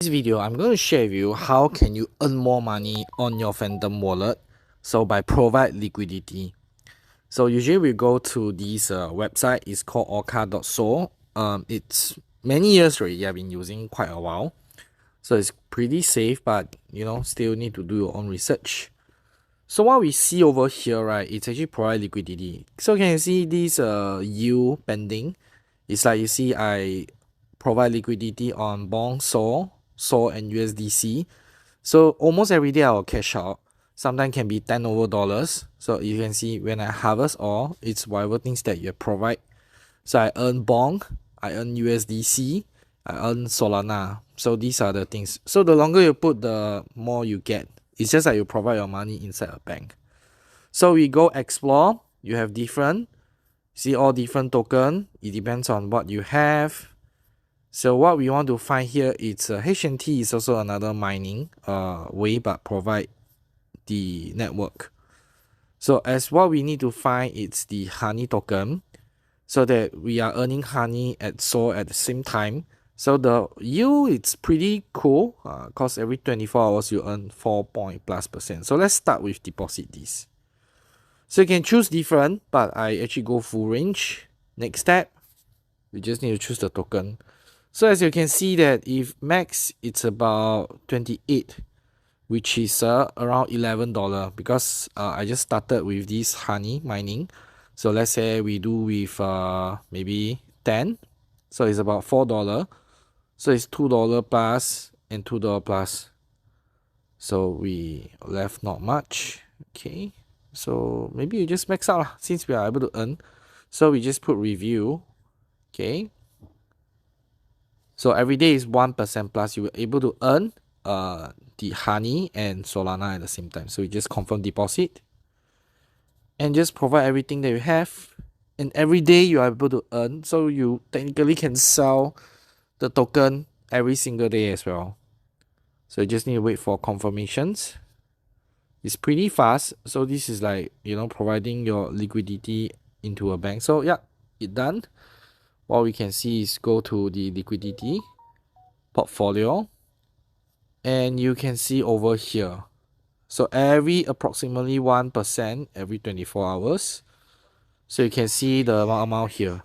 video, I'm going to share with you how can you earn more money on your Phantom wallet. So by provide liquidity. So usually we go to this website. It's called orca.so. It's many years already. I've been using quite a while. So it's pretty safe, but still need to do your own research. So what we see over here, right, it's actually provide liquidity. So can you see this yield pending? It's like you see I provide liquidity on bond, SOL and USDC. So almost every day I will cash out. Sometimes can be $10 over. So you can see when I harvest all, it's whatever things that you provide. So I earn bond, I earn USDC, I earn Solana. So these are the things. So the longer you put, the more you get. It's just like you provide your money inside a bank. So we go explore. You have different. See all different token. It depends on what you have. So what we want to find here is HNT is also another mining way, but provide the network. So as what we need to find, it's the honey token, so that we are earning honey at SOL at the same time. So the yield, it's pretty cool, because every 24 hours you earn 4%+. So let's start with deposit this. So you can choose different, but I actually go full range. Next step, we just need to choose the token. So as you can see that if max, it's about 28, which is around $11, because I just started with this honey mining. So let's say we do with maybe 10, so it's about $4. So it's $2 plus and $2 plus. So we left not much. Okay, so maybe you just max out since we are able to earn. So we just put review. Okay, so every day is 1% plus. You were able to earn the honey and Solana at the same time. So we just confirm deposit and just provide everything that you have, and every day you are able to earn. So you technically can sell the token every single day as well. So you just need to wait for confirmations. It's pretty fast. So this is like providing your liquidity into a bank. So yeah, it done. What we can see is go to the liquidity portfolio, and you can see over here. So every approximately 1% every 24 hours. So you can see the amount here.